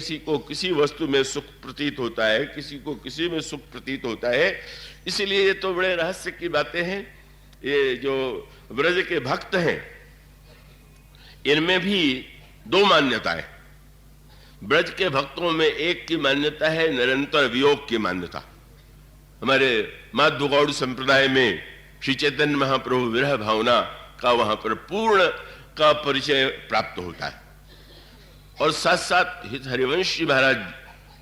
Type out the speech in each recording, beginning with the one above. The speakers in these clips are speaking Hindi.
किसी को किसी वस्तु में सुख प्रतीत होता है, किसी को किसी में सुख प्रतीत होता है। इसलिए ये तो बड़े रहस्य की बातें हैं। ये जो ब्रज के भक्त हैं इनमें भी दो मान्यताएं। ब्रज के भक्तों में एक की मान्यता है निरंतर वियोग की मान्यता। हमारे माधव गौड़ संप्रदाय में श्री चैतन्य महाप्रभु विरह भावना का वहां पर पूर्ण का परिचय प्राप्त होता है। और साथ साथ हित हरिवंश जी महाराज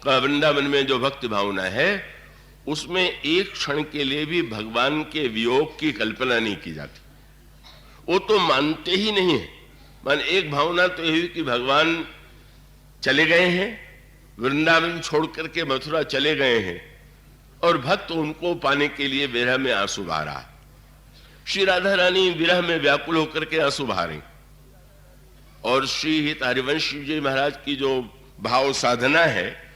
का वृंदावन में जो भक्ति भावना है उसमें एक क्षण के लिए भी भगवान के वियोग की कल्पना नहीं की जाती। वो तो मानते ही नहीं है। मान एक भावना तो यही कि भगवान चले गए हैं, वृंदावन छोड़ करके मथुरा चले गए हैं और भक्त उनको पाने के लिए विरह में आंसू बहा रहा। श्री राधा रानी विरह में व्याकुल होकर के आंसू बहा रही। और श्री हित हरिवंश जी महाराज की जो भाव साधना है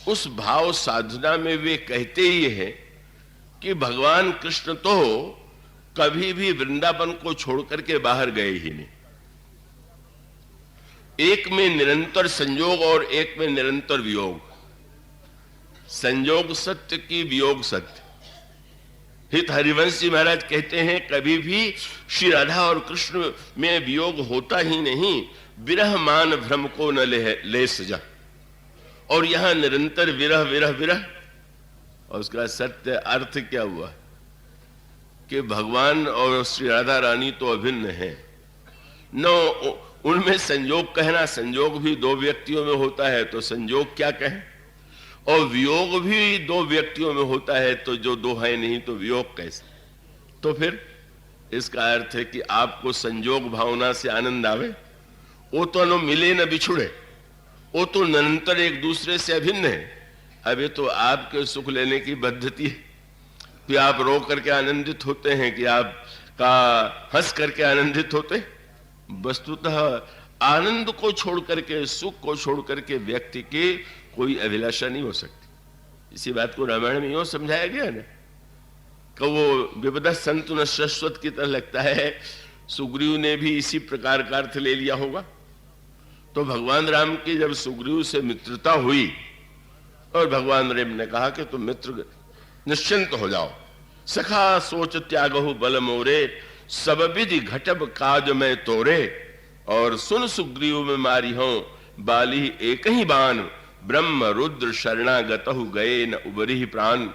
उस भाव साधना में वे कहते ही हैं कि भगवान कृष्ण तो कभी भी वृंदावन को छोड़कर के बाहर गए ही नहीं। एक में निरंतर संयोग और एक में निरंतर वियोग। संयोग सत्य की वियोग सत्य। हित हरिवंश जी महाराज कहते हैं कभी भी श्री राधा और कृष्ण में वियोग होता ही नहीं। विरह मान भ्रम को न ले सजा। और यहां निरंतर विरह विरह विरह। और उसका सत्य अर्थ क्या हुआ कि भगवान और श्री राधा रानी तो अभिन्न है न। उनमें संयोग कहना, संयोग भी दो व्यक्तियों में होता है तो संयोग क्या कहें, और वियोग भी दो व्यक्तियों में होता है तो जो दो है नहीं तो वियोग कैसे। तो फिर इसका अर्थ है कि आपको संयोग भावना से आनंद आवे। वो तो न मिले न बिछुड़े, वो तो निरंतर एक दूसरे से अभिन्न है। अब ये तो आपके सुख लेने की पद्धति है कि आप रो करके आनंदित होते हैं कि आप का हंस करके आनंदित होते हैं। वस्तुतः आनंद को छोड़ करके, सुख को छोड़ करके व्यक्ति की कोई अभिलाषा नहीं हो सकती। इसी बात को रामायण में यूं समझाया गया ना कि वो विपदा संत न शाश्वत की तरह लगता है। सुग्रीव ने भी इसी प्रकार का अर्थ ले लिया होगा। तो भगवान राम की जब सुग्रीव से मित्रता हुई और भगवान राम ने कहा कि तुम मित्र निश्चिंत हो जाओ, सखा सोच त्यागहु बल मोरे, सब विधि घटब काज में तोरे, और सुन सुग्रीव में मारी हो बाली एक ही बाण, ब्रह्म रुद्र शरणागतहु गए न उबरी प्राण।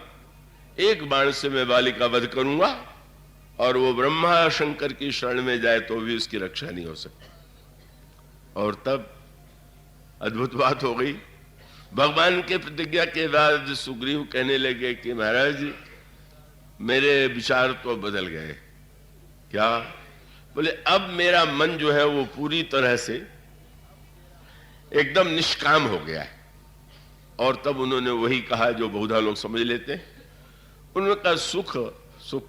एक बाण से मैं बाली का वध करूंगा और वो ब्रह्मा शंकर की शरण में जाए तो भी उसकी रक्षा नहीं हो सकती। और तब अद्भुत बात हो गई। भगवान के प्रतिज्ञा के बाद सुग्रीव कहने लगे कि महाराज जी मेरे विचार तो बदल गए। क्या? बोले अब मेरा मन जो है वो पूरी तरह से एकदम निष्काम हो गया है। और तब उन्होंने वही कहा जो बहुधा लोग समझ लेते हैं। उनका सुख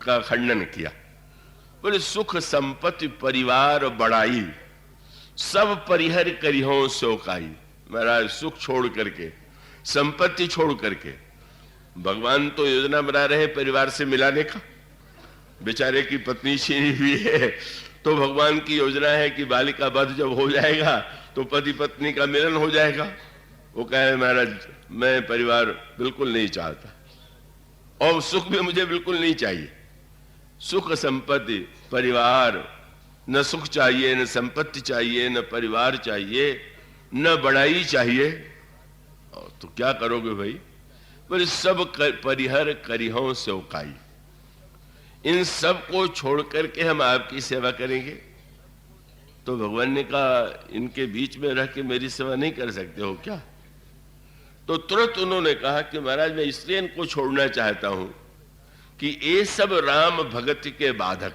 का खंडन किया। बोले सुख संपत्ति परिवार बड़ाई, सब परिहर करिहो शोकाई। महाराज सुख छोड़ करके, संपत्ति छोड़ करके, भगवान तो योजना बना रहे परिवार से मिलाने का। बेचारे की पत्नी छीनी हुई है तो भगवान की योजना है कि बाली का वध जब हो जाएगा तो पति पत्नी का मिलन हो जाएगा। वो कहे महाराज मैं परिवार बिल्कुल नहीं चाहता और सुख भी मुझे बिल्कुल नहीं चाहिए। सुख संपत्ति परिवार, न सुख चाहिए, न संपत्ति चाहिए, न परिवार चाहिए, न बड़ाई चाहिए। तो क्या करोगे भाई? बोले सब परिहर करिहो सेवकाई। इन सब को छोड़ करके हम आपकी सेवा करेंगे। तो भगवान ने कहा इनके बीच में रह के मेरी सेवा नहीं कर सकते हो क्या? तो तुरंत उन्होंने कहा कि महाराज मैं इसलिए इनको छोड़ना चाहता हूं कि ये सब राम भगति के बाधक,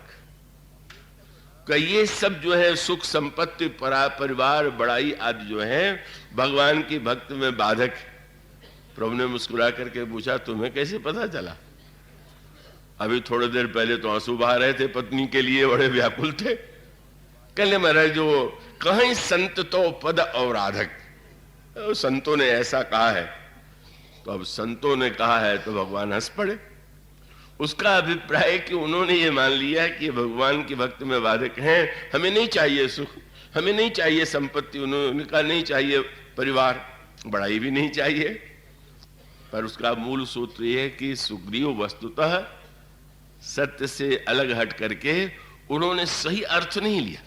ये सब जो है सुख संपत्ति परिवार बड़ाई आदि जो है भगवान की भक्ति में बाधक। प्रभु ने मुस्कुरा करके पूछा तुम्हें कैसे पता चला? अभी थोड़ी देर पहले तो आंसू बहा रहे थे, पत्नी के लिए बड़े व्याकुल थे। कहले महाराज जो कहीं संत तो पद और आधक, संतों ने ऐसा कहा है। तो अब संतों ने कहा है तो भगवान हंस पड़े। उसका अभिप्राय कि उन्होंने ये मान लिया कि भगवान की भक्ति में बाधक हैं, हमें नहीं चाहिए सुख, हमें नहीं चाहिए संपत्ति, उन्होंने कहा नहीं चाहिए परिवार, बड़ाई भी नहीं चाहिए, पर उसका मूल सूत्र यह है कि सुग्रीव वस्तुतः सत्य से अलग हट करके उन्होंने सही अर्थ नहीं लिया।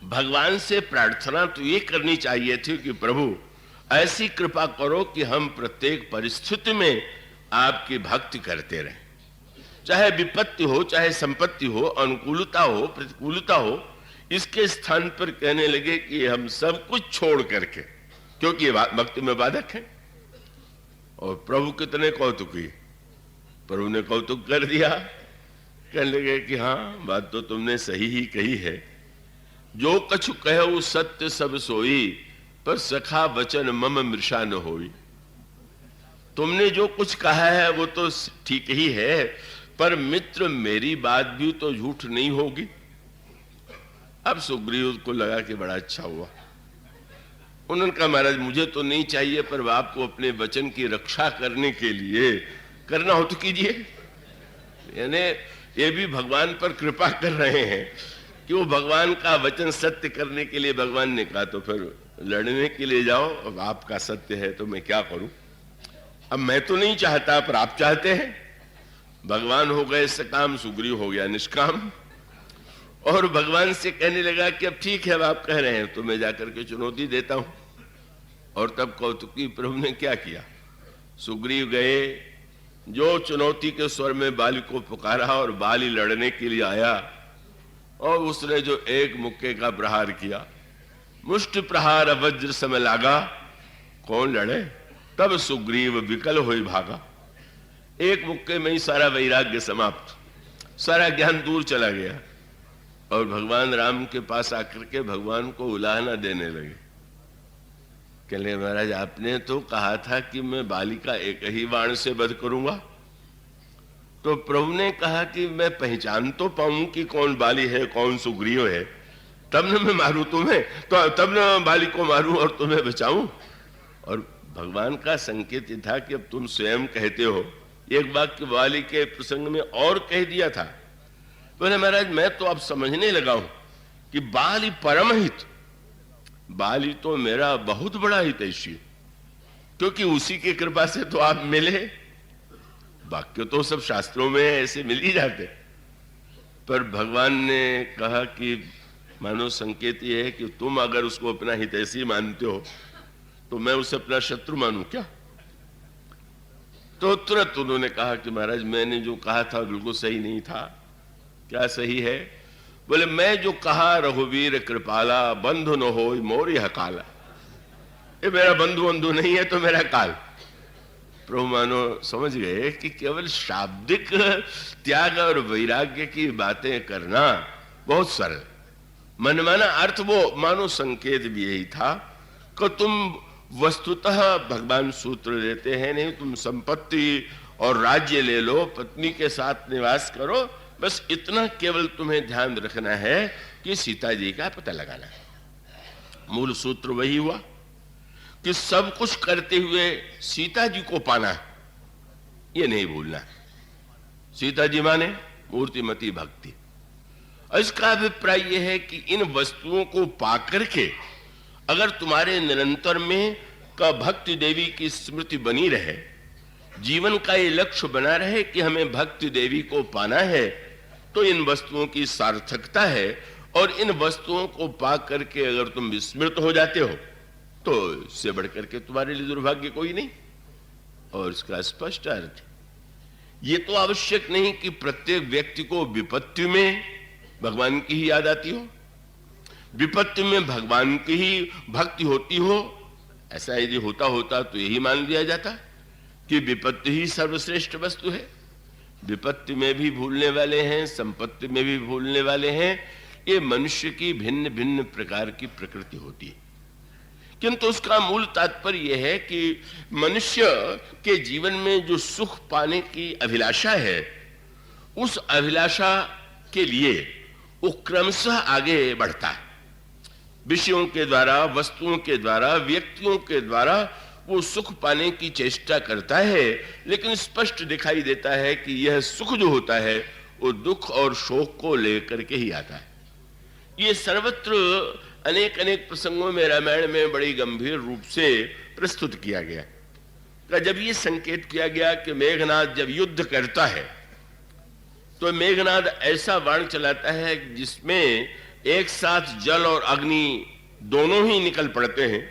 भगवान से प्रार्थना तो ये करनी चाहिए थी कि प्रभु ऐसी कृपा करो कि हम प्रत्येक परिस्थिति में आपकी भक्ति करते रहें, चाहे विपत्ति हो, चाहे संपत्ति हो, अनुकूलता हो, प्रतिकूलता हो। इसके स्थान पर कहने लगे कि हम सब कुछ छोड़ करके, क्योंकि ये भक्ति में बाधक है। और प्रभु कितने कौतुक किए, प्रभु ने कौतुक कर दिया, कहने लगे कि हाँ, बात तो तुमने सही ही कही है। जो कछु कहो सत्य सब सोई, पर सखा वचन मम मृषा न होई। तुमने जो कुछ कहा है वो तो ठीक ही है, पर मित्र मेरी बात भी तो झूठ नहीं होगी। अब सुग्रीव को लगा कि बड़ा अच्छा हुआ। उन्होंने कहा महाराज मुझे तो नहीं चाहिए, पर आपको अपने वचन की रक्षा करने के लिए करना हो तो कीजिए। यानी ये भी भगवान पर कृपा कर रहे हैं कि वो भगवान का वचन सत्य करने के लिए भगवान ने कहा तो फिर लड़ने के लिए जाओ। अब आपका सत्य है तो मैं क्या करूं, अब मैं तो नहीं चाहता पर आप चाहते हैं। भगवान हो गए सकाम, सुग्रीव हो गया निष्काम, और भगवान से कहने लगा कि अब ठीक है, अब आप कह रहे हैं तो मैं जाकर के चुनौती देता हूं। और तब कौतुकी प्रभु ने क्या किया, सुग्रीव गए, जो चुनौती के स्वर में बाली को पुकारा और बाली लड़ने के लिए आया, और उसने जो एक मुक्के का प्रहार किया, मुष्टि प्रहार वज्र समय लागा, कौन लड़े, तब सुग्रीव विकल होई भागा। एक मुक्के में ही सारा वैराग्य समाप्त, सारा ज्ञान दूर चला गया। और भगवान राम के पास आकर के भगवान को उलाहना देने लगे, कहले महाराज आपने तो कहा था कि मैं बाली का एक ही बाण से वध करूंगा। तो प्रभु ने कहा कि मैं पहचान तो पाऊं कि कौन बाली है कौन सुग्रीव है, तब न मैं मारूं तुम्हें, तो तब न बाली को मारूं और तुम्हें बचाऊं। और भगवान का संकेत था कि अब तुम स्वयं कहते हो, एक वाक्य बाली के प्रसंग में और कह दिया था। बोले महाराज मैं तो अब समझने लगा हूं कि बाली परम हित, बाली तो मेरा बहुत बड़ा हितैषी, क्योंकि उसी की कृपा से तो आप मिले। वाक्य तो सब शास्त्रों में ऐसे मिल ही जाते, पर भगवान ने कहा कि मानो संकेत ये है कि तुम अगर उसको अपना हितैषी मानते हो तो मैं उसे अपना शत्रु मानूं क्या। तो तुरंत उन्होंने कहा कि महाराज मैंने जो कहा था बिल्कुल सही नहीं था। क्या सही है, बोले मैं जो कहा रघुवीर कृपाला, बंधु न हो मोर यह काला। ये मेरा बंधु नहीं है तो मेरा काल। प्रभु मानो समझ गए कि केवल शाब्दिक त्याग और वैराग्य की बातें करना बहुत सरल, मनमाना अर्थ वो मानो संकेत भी यही था कि तुम वस्तुतः भगवान सूत्र देते हैं नहीं, तुम संपत्ति और राज्य ले लो, पत्नी के साथ निवास करो, बस इतना केवल तुम्हें ध्यान रखना है कि सीता जी का पता लगाना है। मूल सूत्र वही हुआ कि सब कुछ करते हुए सीता जी को पाना है, ये नहीं भूलना। सीता जी माने मूर्तिमती भक्ति। इसका अभिप्राय यह है कि इन वस्तुओं को पाकर के अगर तुम्हारे निरंतर में का भक्ति देवी की स्मृति बनी रहे, जीवन का ये लक्ष्य बना रहे कि हमें भक्ति देवी को पाना है, तो इन वस्तुओं की सार्थकता है। और इन वस्तुओं को पा करके अगर तुम विस्मृत हो जाते हो तो इससे बढ़कर के तुम्हारे लिए दुर्भाग्य कोई नहीं। और इसका स्पष्ट अर्थ, ये तो आवश्यक नहीं कि प्रत्येक व्यक्ति को विपत्ति में भगवान की ही याद आती हो, विपत्ति में भगवान की ही भक्ति होती हो। ऐसा यदि होता तो यही मान लिया जाता कि विपत्ति ही सर्वश्रेष्ठ वस्तु है। विपत्ति में भी भूलने वाले हैं, संपत्ति में भी भूलने वाले हैं। ये मनुष्य की भिन्न भिन्न प्रकार की प्रकृति होती है, किंतु उसका मूल तात्पर्य यह है कि मनुष्य के जीवन में जो सुख पाने की अभिलाषा है, उस अभिलाषा के लिए वो क्रमशः आगे बढ़ता है। विषयों के द्वारा, वस्तुओं के द्वारा, व्यक्तियों के द्वारा वो सुख पाने की चेष्टा करता है, लेकिन स्पष्ट दिखाई देता है कि यह सुख जो होता है वो दुख और शोक को लेकर के ही आता है। ये सर्वत्र अनेक अनेक प्रसंगों में रामायण में बड़ी गंभीर रूप से प्रस्तुत किया गया। जब ये संकेत किया गया कि मेघनाद जब युद्ध करता है तो मेघनाद ऐसा बाण चलाता है जिसमें एक साथ जल और अग्नि दोनों ही निकल पड़ते हैं।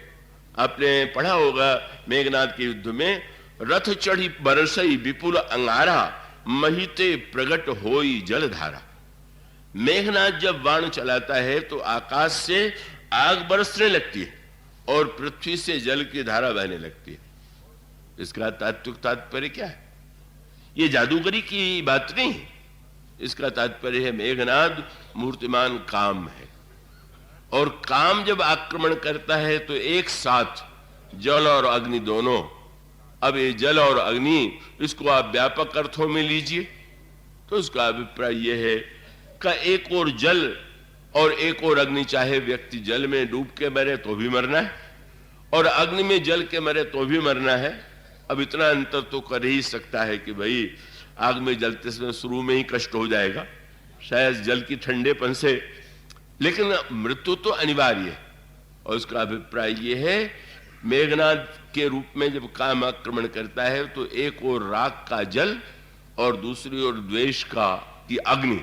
आपने पढ़ा होगा मेघनाद के युद्ध में, रथ चढ़ी बरसई विपुल अंगारा, महिते प्रगट होई जलधारा। मेघनाद जब बाण चलाता है तो आकाश से आग बरसने लगती है और पृथ्वी से जल की धारा बहने लगती है। इसका तात्पर्य क्या है? ये जादूगरी की बात नहीं, इसका तात्पर्य है मेघनाद मूर्तिमान काम है, और काम जब आक्रमण करता है तो एक साथ जल और अग्नि दोनों। अब ये जल और अग्नि, इसको आप व्यापक अर्थों में लीजिए तो उसका अभिप्राय यह है कि एक और जल और एक और अग्नि, चाहे व्यक्ति जल में डूब के मरे तो भी मरना है और अग्नि में जल के मरे तो भी मरना है। अब इतना अंतर तो कर ही सकता है कि भाई आग में जलते समय शुरू में ही कष्ट हो जाएगा, शायद जल की ठंडेपन से, लेकिन मृत्यु तो अनिवार्य है। और उसका अभिप्राय यह है मेघनाद के रूप में जब काम आक्रमण करता है तो एक और राग का जल और दूसरी ओर द्वेष का की अग्नि,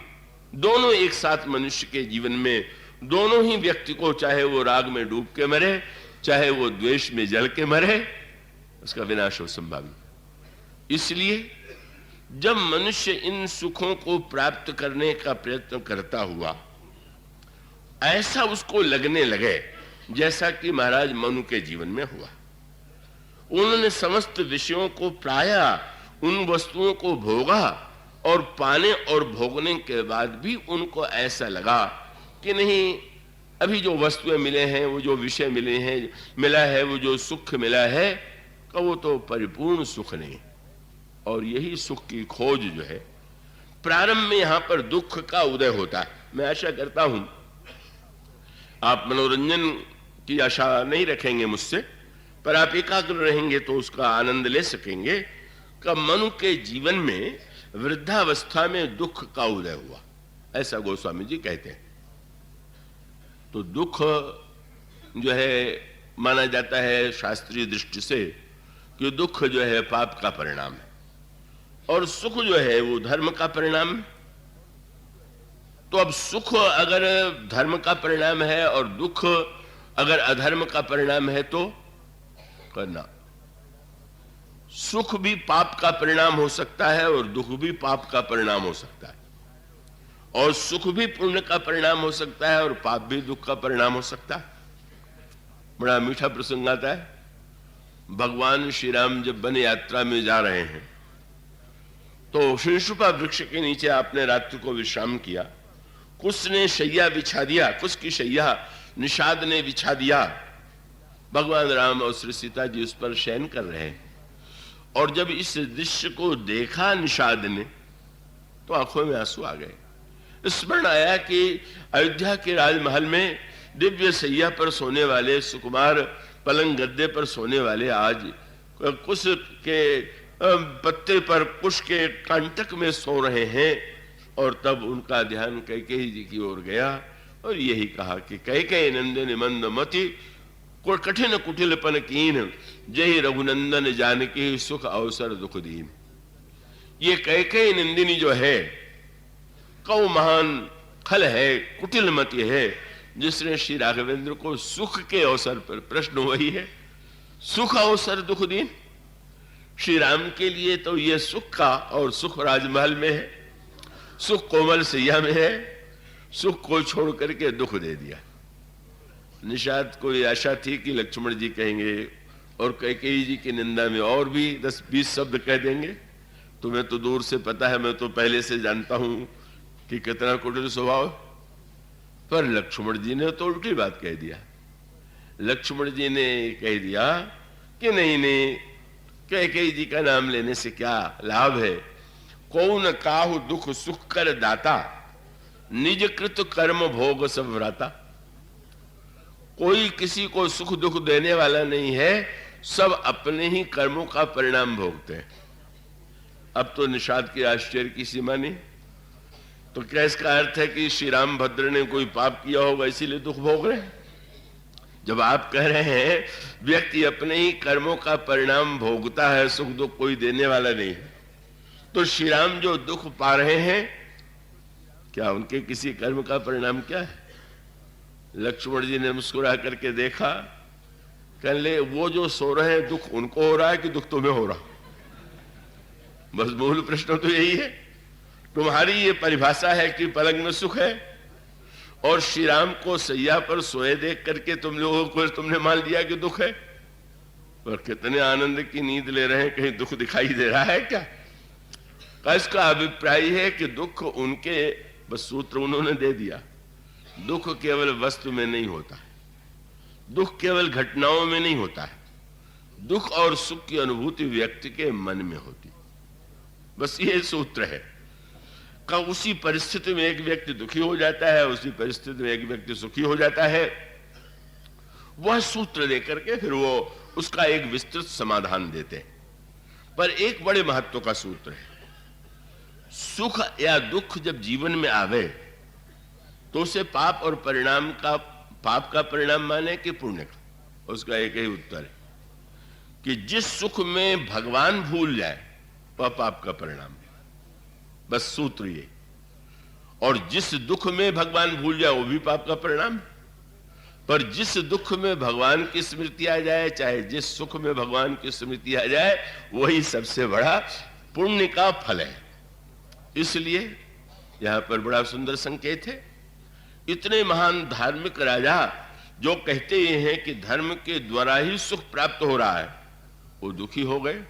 दोनों एक साथ मनुष्य के जीवन में, दोनों ही व्यक्ति को, चाहे वो राग में डूब के मरे चाहे वो द्वेष में जल के मरे, उसका विनाश हो संभावित। इसलिए जब मनुष्य इन सुखों को प्राप्त करने का प्रयत्न करता हुआ ऐसा उसको लगने लगे जैसा कि महाराज मनु के जीवन में हुआ, उन्होंने समस्त विषयों को प्रायः उन वस्तुओं को भोगा और पाने और भोगने के बाद भी उनको ऐसा लगा कि नहीं, अभी जो वस्तुएं मिले हैं, वो जो विषय मिला है, वो जो सुख मिला है, का वो तो परिपूर्ण सुख नहीं। और यही सुख की खोज जो है, प्रारंभ में यहां पर दुख का उदय होता है। मैं आशा करता हूं आप मनोरंजन की आशा नहीं रखेंगे मुझसे, पर आप एकाग्र रहेंगे तो उसका आनंद ले सकेंगे कि मनु के जीवन में वृद्धावस्था में दुख का उदय हुआ, ऐसा गोस्वामी जी कहते हैं। तो दुख जो है माना जाता है शास्त्रीय दृष्टि से कि दुख जो है पाप का परिणाम है और सुख जो है वो धर्म का परिणाम है। तो अब सुख अगर धर्म का परिणाम है और दुख अगर अधर्म का परिणाम है तो करना, सुख भी पाप का परिणाम हो सकता है और दुख भी पाप का परिणाम हो सकता है, और सुख भी पुण्य का परिणाम हो सकता है और पाप भी दुख का परिणाम हो सकता है। बड़ा मीठा प्रसंग आता है, भगवान श्री राम जब वन यात्रा में जा रहे हैं तो शिंशुपा वृक्ष के नीचे आपने रात्रि को विश्राम किया। कुछ ने शैया बिछा दिया, कुछ की शैया निषाद ने बिछा दिया। भगवान राम और श्री सीता जी उस पर शयन कर रहे हैं, और जब इस दृश्य को देखा निषाद ने तो आंखों में आंसू आ गए। स्मरण आया कि अयोध्या के राजमहल में दिव्य सैया पर सोने वाले, सुकुमार पलंग गद्दे पर सोने वाले आज कुश के पत्ते पर, कुश के कांटक में सो रहे हैं। और तब उनका ध्यान कैकेयी जी की ओर गया और यही कहा कि कैकेयी नंदन मंद मति कठिन कुटिलपन कीन, जय रघुनंदन जानकी सुख अवसर दुख दीन। ये कैकेयी नंदिनी जो है कौ महान खल है, कुटिलमति है, जिसने श्री राघवेंद्र को सुख के अवसर पर, प्रश्न वही है, सुख अवसर दुख दीन। श्री राम के लिए तो ये सुख का, और सुख राजमहल में है, सुख कोमल सैया में है, सुख को छोड़ करके दुख दे दिया। निषाद को ये आशा थी कि लक्ष्मण जी कहेंगे और कैकेयी जी की निंदा में और भी 10-20 शब्द कह देंगे। तुम्हें तो दूर से पता है, मैं तो पहले से जानता हूं कि कितना कुटिल स्वभाव। पर लक्ष्मण जी ने तो उल्टी बात कह दिया। लक्ष्मण जी ने कह दिया कि नहीं नहीं, कैकेयी जी का नाम लेने से क्या लाभ है, कौन काहु दुख सुख कर दाता, निज कृत कर्म भोग सब व्राता। कोई किसी को सुख दुख देने वाला नहीं है, सब अपने ही कर्मों का परिणाम भोगते हैं। अब तो निषाद के आश्चर्य की सीमा नहीं। तो क्या इसका अर्थ है कि श्री राम भद्र ने कोई पाप किया होगा इसीलिए दुख भोग रहे हैं? जब आप कह रहे हैं व्यक्ति अपने ही कर्मों का परिणाम भोगता है, सुख दुख कोई देने वाला नहीं है, तो श्री राम जो दुख पा रहे हैं क्या उनके किसी कर्म का परिणाम क्या है? लक्ष्मण जी ने मुस्कुरा करके देखा, कहने ले वो जो सो रहे हैं दुख उनको हो रहा है कि दुख तुम्हें हो रहा? बस मूल प्रश्न तो यही है। तुम्हारी ये परिभाषा है कि पलंग में सुख है, और श्री राम को सैया पर सोए देख करके तुम लोगों को तुमने मान लिया कि दुख है। और कितने आनंद की नींद ले रहे हैं, कहीं दुख दिखाई दे रहा है क्या? इसका अभिप्राय है कि दुख उनके, बस सूत्र उन्होंने दे दिया, दुख केवल वस्तु में नहीं होता है, दुख केवल घटनाओं में नहीं होता है, दुख और सुख की अनुभूति व्यक्ति के मन में होती। बस ये सूत्र है का उसी परिस्थिति में एक व्यक्ति दुखी हो जाता है, उसी परिस्थिति में एक व्यक्ति सुखी हो जाता है। वह सूत्र देकर के फिर वो उसका एक विस्तृत समाधान देते हैं। पर एक बड़े महत्व का सूत्र है, सुख या दुख जब जीवन में आवे तो उसे पाप और परिणाम का, पाप का परिणाम माने कि पुण्य का? उसका एक ही उत्तर है कि जिस सुख में भगवान भूल जाए वह पाप का परिणाम, बस सूत्र ये। और जिस दुख में भगवान भूल जाए वो भी पाप का परिणाम। पर जिस दुख में भगवान की स्मृति आ जाए, चाहे जिस सुख में भगवान की स्मृति आ जाए, वही सबसे बड़ा पुण्य का फल है। इसलिए यहां पर बड़ा सुंदर संकेत है। इतने महान धार्मिक राजा जो कहते हैं कि धर्म के द्वारा ही सुख प्राप्त हो रहा है, वो दुखी हो गए।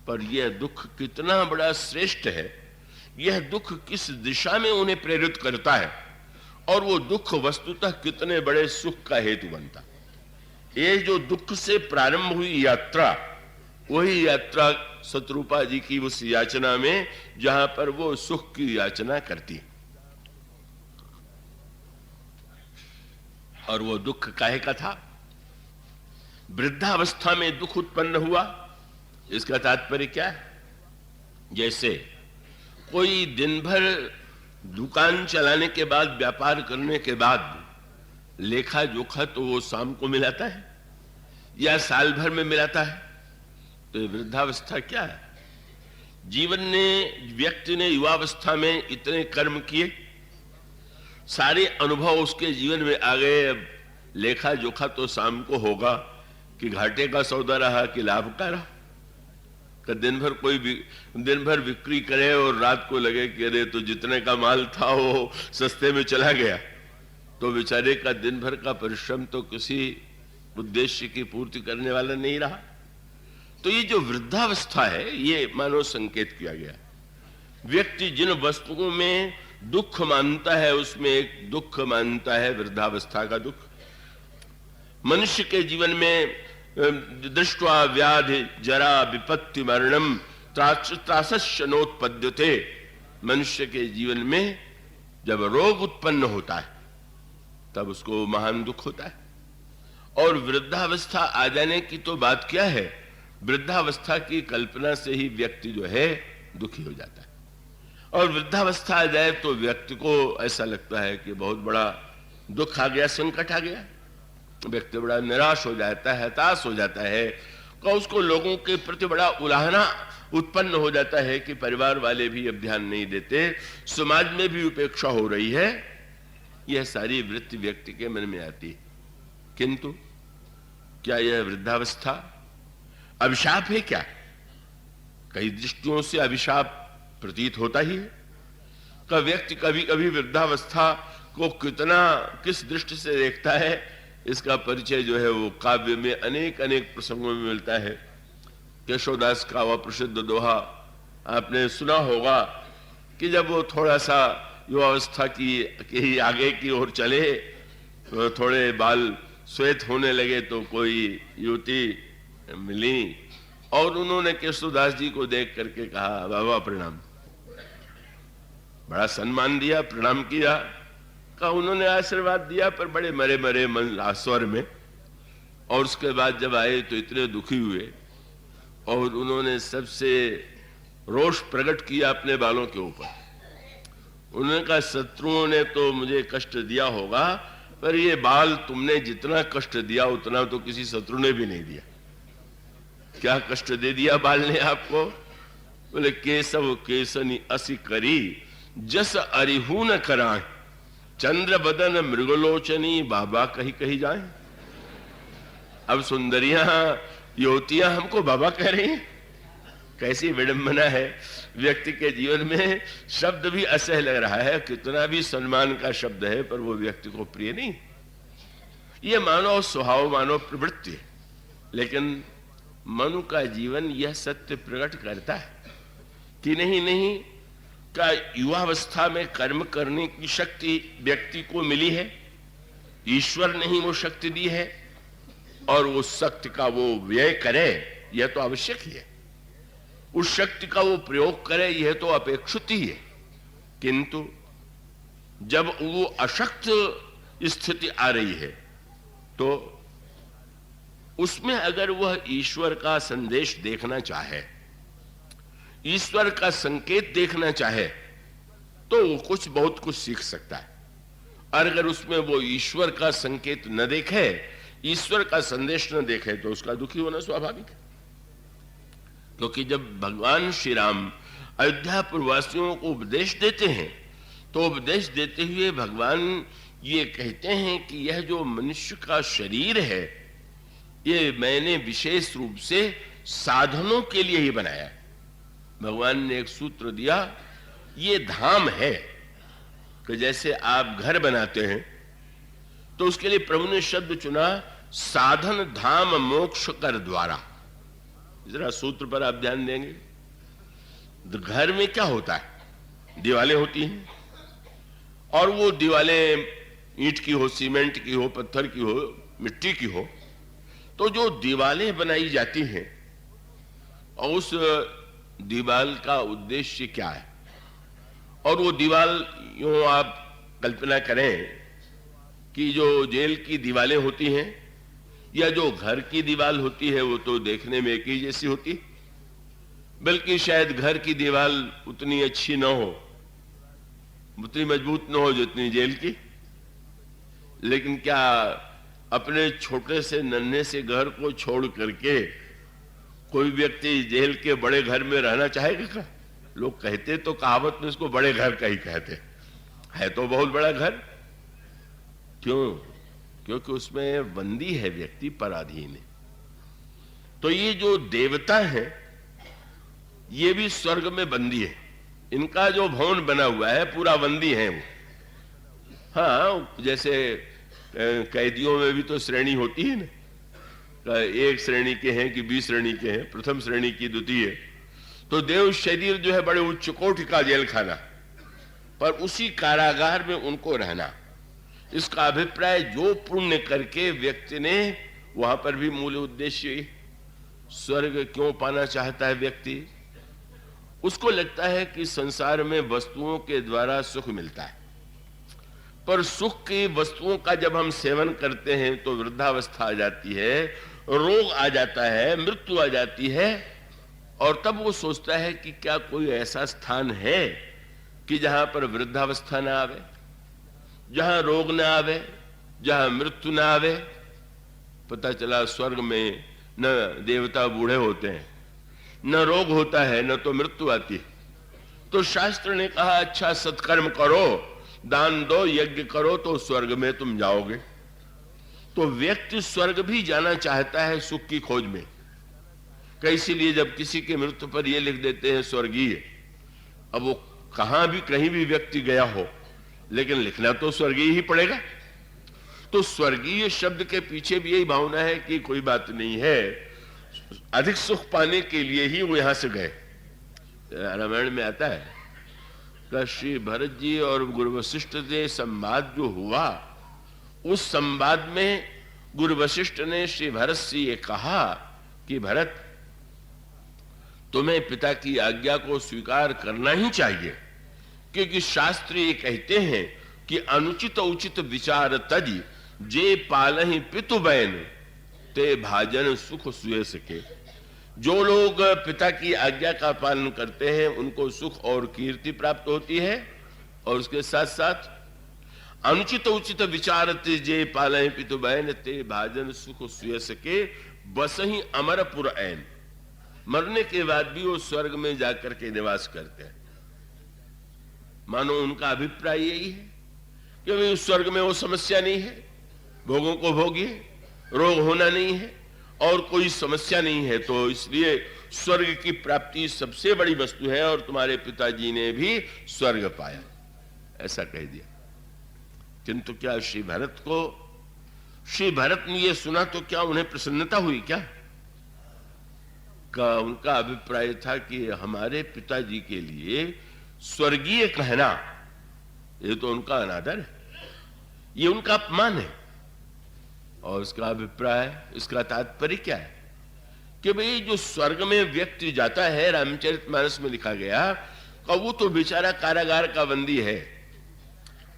पर यह दुख कितना बड़ा श्रेष्ठ है, यह दुख किस दिशा में उन्हें प्रेरित करता है, और वो दुख वस्तुतः कितने बड़े सुख का हेतु बनता। ये जो दुख से प्रारंभ हुई यात्रा, वही यात्रा शत्रुपा जी की उस याचना में जहां पर वो सुख की याचना करती। और वो दुख काहे का था? वृद्धावस्था में दुख उत्पन्न हुआ। इसका तात्पर्य क्या है? जैसे कोई दिन भर दुकान चलाने के बाद, व्यापार करने के बाद लेखा जोखा तो वो शाम को मिलाता है या साल भर में मिलाता है। तो ये वृद्धावस्था क्या है? जीवन ने, व्यक्ति ने युवावस्था में इतने कर्म किए, सारे अनुभव उसके जीवन में आ गए। अब लेखा जोखा तो शाम को होगा कि घाटे का सौदा रहा कि लाभ का रहा। कि दिन भर कोई भी दिन भर बिक्री करे और रात को लगे कि अरे तो जितने का माल था वो सस्ते में चला गया, तो बेचारे का दिन भर का परिश्रम तो किसी उद्देश्य की पूर्ति करने वाला नहीं रहा। तो ये जो वृद्धावस्था है, ये मानव संकेत किया गया। व्यक्ति जिन वस्तुओं में दुख मानता है उसमें एक दुख मानता है वृद्धावस्था का दुख। मनुष्य के जीवन में दृष्ट्वा व्याधि जरा विपत्ति मरणम त्रासस्य नोत्पद्यते, मनुष्य के जीवन में जब रोग उत्पन्न होता है तब उसको महान दुख होता है। और वृद्धावस्था आ जाने की तो बात क्या है, वृद्धावस्था की कल्पना से ही व्यक्ति जो है दुखी हो जाता है। और वृद्धावस्था आ जाए तो व्यक्ति को ऐसा लगता है कि बहुत बड़ा दुख आ गया, संकट आ गया। व्यक्ति बड़ा निराश हो जाता है, हताश हो जाता है, तो उसको लोगों के प्रति बड़ा उलाहना उत्पन्न हो जाता है कि परिवार वाले भी अब ध्यान नहीं देते, समाज में भी उपेक्षा हो रही है। यह सारी वृत्ति व्यक्ति के मन में आती है। किंतु क्या यह वृद्धावस्था अभिशाप है क्या? कई दृष्टियों से अभिशाप प्रतीत होता ही है। का व्यक्ति कभी कभी वृद्धावस्था को किस दृष्टि से देखता है, इसका परिचय जो है वो काव्य में अनेक अनेक प्रसंगों में मिलता है। केशवदास का वह प्रसिद्ध दोहा आपने सुना होगा कि जब वो थोड़ा सा युवावस्था की आगे की ओर चले, तो थोड़े बाल श्वेत होने लगे तो कोई युवती मिली और उन्होंने केशवदास जी को देख करके कहा, बाबा प्रणाम। बड़ा सम्मान दिया, प्रणाम किया, का उन्होंने आशीर्वाद दिया पर बड़े मरे मरे मन स्वर में। और उसके बाद जब आए तो इतने दुखी हुए और उन्होंने सबसे रोष प्रकट किया अपने बालों के ऊपर। उन्होंने कहा, शत्रुओं ने तो मुझे कष्ट दिया होगा पर ये बाल तुमने जितना कष्ट दिया उतना तो किसी शत्रु ने भी नहीं दिया। क्या कष्ट दे दिया बाल ने आपको? बोले केशव केसनी असि करी जस अरिहू न कराए, चंद्र बदन मृगलोचनी बाबा कही कही जाए। अब सुंदरियां युवतियां हमको बाबा कह रही हैं। कैसी विडंबना है व्यक्ति के जीवन में। शब्द भी असह्य लग रहा है, कितना भी सम्मान का शब्द है, पर वो व्यक्ति को प्रिय नहीं। ये मानव स्वभाव, मानव प्रवृत्ति है। लेकिन मनु का जीवन यह सत्य प्रकट करता है कि नहीं का युवावस्था में कर्म करने की शक्ति व्यक्ति को मिली है, ईश्वर ने ही वो शक्ति दी है, और उस शक्ति का वो व्यय करे यह तो आवश्यक ही है। उस शक्ति का वो प्रयोग करे यह तो अपेक्षित ही है। किंतु जब वो अशक्त स्थिति आ रही है तो उसमें अगर वह ईश्वर का संदेश देखना चाहे, ईश्वर का संकेत देखना चाहे, तो वो बहुत कुछ सीख सकता है। और अगर उसमें वो ईश्वर का संकेत न देखे, ईश्वर का संदेश न देखे, तो उसका दुखी होना स्वाभाविक है। क्योंकि जब भगवान श्री राम अयोध्यापुर वासियों को उपदेश देते हैं, तो उपदेश देते हुए भगवान ये कहते हैं कि यह जो मनुष्य का शरीर है, ये मैंने विशेष रूप से साधनों के लिए ही बनाया है। भगवान ने एक सूत्र दिया, ये धाम है कि जैसे आप घर बनाते हैं तो उसके लिए प्रभु ने शब्द चुना, साधन धाम मोक्ष कर द्वारा। जरा सूत्र पर आप ध्यान देंगे। तो घर में क्या होता है? दीवारें होती हैं, और वो दीवारें ईंट की हो, सीमेंट की हो, पत्थर की हो, मिट्टी की हो, तो जो दीवारें बनाई जाती हैं, और उस दीवार का उद्देश्य क्या है? और वो दीवार यूं आप कल्पना करें कि जो जेल की दीवारें होती हैं या जो घर की दीवार होती है, वो तो देखने में एक ही जैसी होती, बल्कि शायद घर की दीवार उतनी अच्छी न हो, उतनी मजबूत न हो जितनी जेल की। लेकिन क्या अपने छोटे से नन्हे से घर को छोड़ करके कोई व्यक्ति जेल के बड़े घर में रहना चाहेगा क्या? लोग कहते तो कहावत में इसको बड़े घर का ही कहते है, तो बहुत बड़ा घर। क्यों? क्योंकि उसमें बंदी है व्यक्ति, पराधीन है। तो ये जो देवता है ये भी स्वर्ग में बंदी है। इनका जो भवन बना हुआ है पूरा बंदी है वो। हाँ, जैसे कैदियों में भी तो श्रेणी होती है ना, एक श्रेणी के हैं कि 20 श्रेणी के हैं, प्रथम श्रेणी की, द्वितीय। तो देव शरीर जो है बड़े उच्च कोटि का जेल खाना, पर उसी कारागार में उनको रहना। इसका अभिप्राय जो पुण्य करके व्यक्ति ने, वहां पर भी मूल उद्देश्य स्वर्ग क्यों पाना चाहता है व्यक्ति? उसको लगता है कि संसार में वस्तुओं के द्वारा सुख मिलता है, पर सुख की वस्तुओं का जब हम सेवन करते हैं तो वृद्धावस्था आ जाती है, रोग आ जाता है, मृत्यु आ जाती है, और तब वो सोचता है कि क्या कोई ऐसा स्थान है कि जहां पर वृद्धावस्था ना आवे, जहां रोग ना आवे, जहां मृत्यु ना आवे। पता चला स्वर्ग में न देवता बूढ़े होते हैं, न रोग होता है, न तो मृत्यु आती है। तो शास्त्र ने कहा अच्छा सत्कर्म करो, दान दो, यज्ञ करो, तो स्वर्ग में तुम जाओगे। तो व्यक्ति स्वर्ग भी जाना चाहता है सुख की खोज में। इसीलिए जब किसी के मृत्यु पर यह लिख देते हैं स्वर्गीय, अब वो कहां भी कहीं भी व्यक्ति गया हो, लेकिन लिखना तो स्वर्गीय ही पड़ेगा। तो स्वर्गीय शब्द के पीछे भी यही भावना है कि कोई बात नहीं है, अधिक सुख पाने के लिए ही वो यहां से गए। रामायण में आता है कि श्री भरत जी और गुरु वशिष्ठ से संवाद जो हुआ, उस संवाद में गुरु वशिष्ठ ने श्री भरत से ये कहा कि भरत, तुम्हें पिता की आज्ञा को स्वीकार करना ही चाहिए, क्योंकि शास्त्र ये कहते हैं कि अनुचित उचित विचार तज जे पालहि पितु बैन ते भाजन सुख सुए सके। जो लोग पिता की आज्ञा का पालन करते हैं उनको सुख और कीर्ति प्राप्त होती है, और उसके साथ साथ अनुचित उचित विचार तेजे पालय पितु बैन ते भाजन सुख सुयस के बस ही अमरपुर ऐन। मरने के बाद भी वो स्वर्ग में जाकर के निवास करते हैं। मानो उनका अभिप्राय यही है कि भाई उस स्वर्ग में वो समस्या नहीं है, भोगों को भोगिए, रोग होना नहीं है और कोई समस्या नहीं है, तो इसलिए स्वर्ग की प्राप्ति सबसे बड़ी वस्तु है और तुम्हारे पिताजी ने भी स्वर्ग पाया, ऐसा कह दिया। किंतु क्या श्री भरत ने यह सुना तो क्या उन्हें प्रसन्नता हुई? क्या का उनका अभिप्राय था कि हमारे पिताजी के लिए स्वर्गीय कहना ये तो उनका अनादर है, ये उनका अपमान है। और इसका अभिप्राय, इसका तात्पर्य क्या है कि भाई जो स्वर्ग में व्यक्ति जाता है, रामचरितमानस में लिखा गया का वो तो बेचारा कारागार का बंदी है,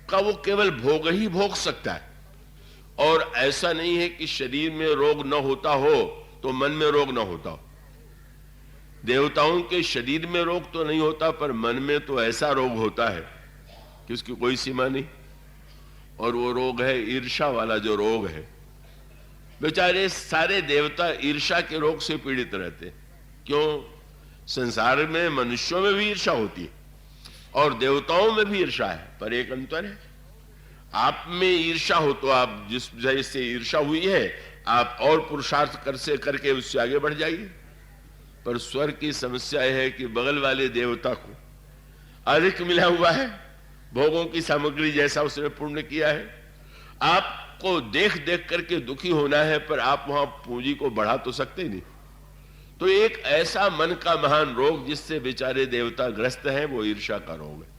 का वो केवल भोग ही भोग सकता है। और ऐसा नहीं है कि शरीर में रोग न होता हो तो मन में रोग न होता हो। देवताओं के शरीर में रोग तो नहीं होता, पर मन में तो ऐसा रोग होता है कि उसकी कोई सीमा नहीं। और वो रोग है ईर्ष्या वाला जो रोग है। बेचारे सारे देवता ईर्ष्या के रोग से पीड़ित रहते। क्यों? संसार में मनुष्यों में भी ईर्ष्या होती है और देवताओं में भी ईर्ष्या है, पर एक अंतर है, आप में ईर्ष्या हो तो आप जिस जैसे ईर्ष्या हुई है आप और पुरुषार्थ करके उससे आगे बढ़ जाइए। पर स्वर्ग की समस्या है कि बगल वाले देवता को अधिक मिला हुआ है, भोगों की सामग्री जैसा उसने पुण्य किया है। आपको देख देख करके दुखी होना है, पर आप वहां पूंजी को बढ़ा तो सकते नहीं। तो एक ऐसा मन का महान रोग जिससे बेचारे देवता ग्रस्त हैं, वो ईर्ष्या का रोग है।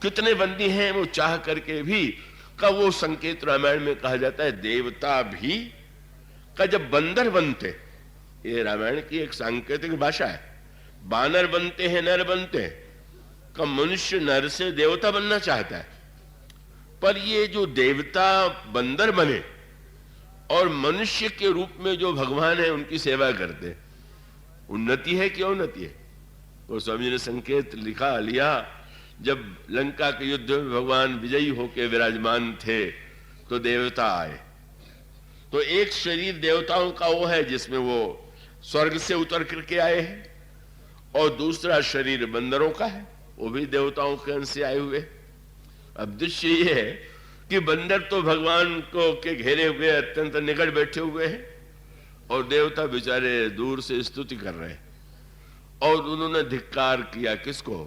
कितने बंदी हैं वो चाह करके भी, का वो संकेत रामायण में कहा जाता है, देवता भी का जब बंदर बनते, ये रामायण की एक सांकेतिक भाषा है, बानर बनते हैं, नर बनते हैं, का मनुष्य नर से देवता बनना चाहता है। पर ये जो देवता बंदर बने और मनुष्य के रूप में जो भगवान है उनकी सेवा करते, उन्नति है कि अवनति है? तो स्वामी जी ने संकेत लिया, जब लंका के युद्ध में भगवान विजयी होकर विराजमान थे तो देवता आए। तो एक शरीर देवताओं का वो है जिसमें वो स्वर्ग से उतर करके आए हैं, और दूसरा शरीर बंदरों का है, वो भी देवताओं के अंश से आए हुए। अब दृश्य ये है कि बंदर तो भगवान को के घेरे हुए अत्यंत निकट बैठे हुए हैं और देवता बेचारे दूर से स्तुति कर रहे हैं। और उन्होंने धिक्कार किया किसको?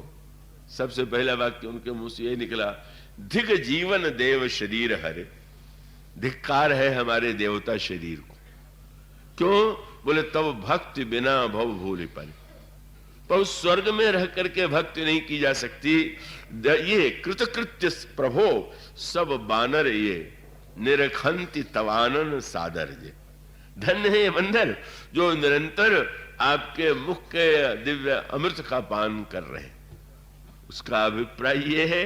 सबसे पहला वाक्य उनके मुंह से ये निकला, धिक जीवन देव शरीर हरे। धिक्कार है हमारे देवता शरीर को। क्यों? बोले तब भक्ति बिना भव भूलि परे। पर स्वर्ग में रह करके भक्ति नहीं की जा सकती। ये कृतकृत्य प्रभो सब बानर ये निरखंति तवानन सादर जे। धन्य है ये बंदर जो निरंतर आपके मुख के दिव्य अमृत का पान कर रहे हैं। उसका अभिप्राय ये है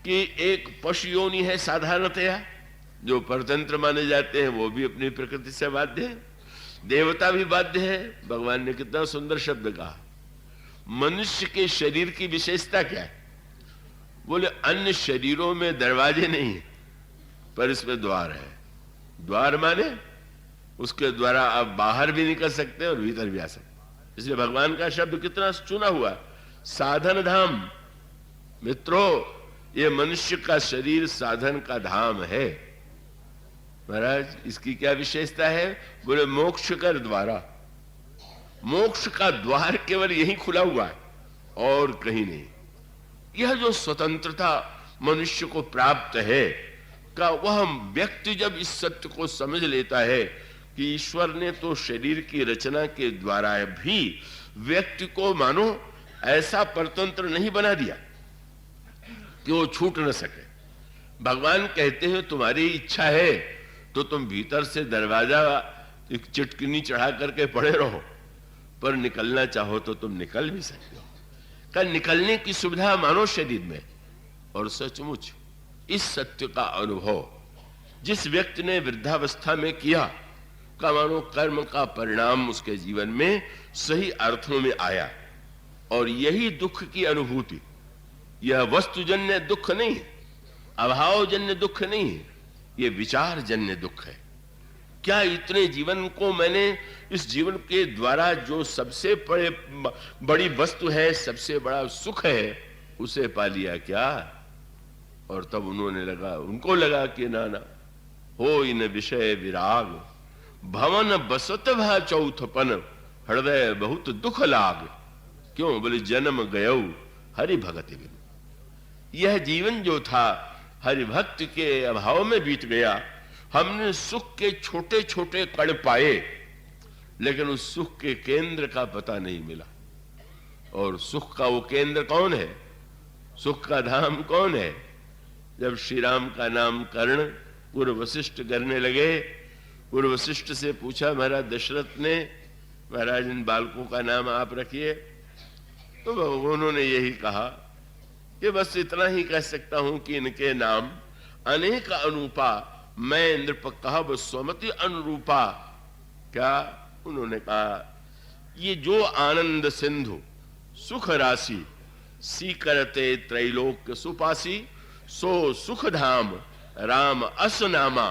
कि एक पशु योनि है साधारणतया, जो परतंत्र माने जाते हैं वो भी अपनी प्रकृति से बाध्य है, देवता भी बाध्य है। भगवान ने कितना सुंदर शब्द कहा। मनुष्य के शरीर की विशेषता क्या है? बोले अन्य शरीरों में दरवाजे नहीं है, पर इसमें द्वार है। द्वार माने उसके द्वारा आप बाहर भी निकल सकते हैं और भीतर भी आ सकते हैं। इसलिए भगवान का शब्द कितना चुना हुआ, साधन धाम। मित्रों, ये मनुष्य का शरीर साधन का धाम है। महाराज इसकी क्या विशेषता है? बोले मोक्ष कर द्वारा। मोक्ष का द्वार केवल यही खुला हुआ है और कहीं नहीं। यह जो स्वतंत्रता मनुष्य को प्राप्त है का, वह व्यक्ति जब इस सत्य को समझ लेता है कि ईश्वर ने तो शरीर की रचना के द्वारा भी व्यक्ति को मानो ऐसा परतंत्र नहीं बना दिया कि वो छूट न सके। भगवान कहते हैं तुम्हारी इच्छा है तो तुम भीतर से दरवाजा एक चिटकिनी चढ़ा करके पड़े रहो, पर निकलना चाहो तो तुम निकल भी सकते हो। कल निकलने की सुविधा मानव शरीर में। और सचमुच इस सत्य का अनुभव जिस व्यक्ति ने वृद्धावस्था में किया का, मानो कर्म का परिणाम उसके जीवन में सही अर्थों में आया। और यही दुख की अनुभूति, यह वस्तुजन्य दुख नहीं है, अभावजन्य दुख नहीं है, ये विचारजन्य दुख है। क्या इतने जीवन को मैंने इस जीवन के द्वारा जो सबसे बड़ी वस्तु है, सबसे बड़ा सुख है, उसे पा लिया क्या? और तब उनको लगा कि ना हो इन विषय विराग, भवन बसत भा चौथपन, हृदय बहुत दुख लाग। क्यों? बोले जन्म गयो हरि भगति बिन। यह जीवन जो था हरि भक्त के अभाव में बीत गया। हमने सुख के छोटे छोटे कण पाए, लेकिन उस सुख के केंद्र का पता नहीं मिला। और सुख का वो केंद्र कौन है? सुख का धाम कौन है? जब श्री राम का नाम कर्ण पूर्व वशिष्ठ करने लगे, पूर्व वशिष्ठ से पूछा महाराज दशरथ ने, महाराज इन बालकों का नाम आप रखिए। तो उन्होंने यही कहा कि बस इतना ही कह सकता हूं कि इनके नाम अनेक अनुपा, मैं नृप कहा स्वमति अनुरूपा। क्या? उन्होंने कहा ये जो आनंद सिंधु सुख राशि, सी करते त्रैलोक्य सुपासी, सो सुख धाम राम असनामा,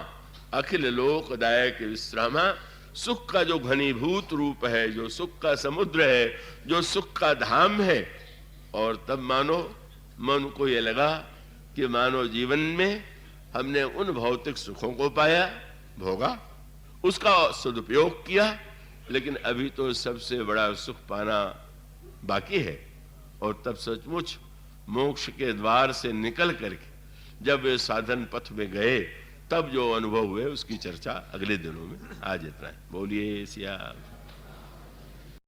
अखिल लोकदायक विश्रामा। सुख का जो घनीभूत रूप है, जो सुख का समुद्र है, जो सुख का धाम है। और तब मन को यह लगा कि मानव जीवन में हमने उन भौतिक सुखों को पाया, भोगा, उसका सदुपयोग किया, लेकिन अभी तो सबसे बड़ा सुख पाना बाकी है। और तब सचमुच मोक्ष के द्वार से निकल करके जब वे साधन पथ में गए, तब जो अनुभव हुए उसकी चर्चा अगले दिनों में। आज इतना है। बोलिए सिया।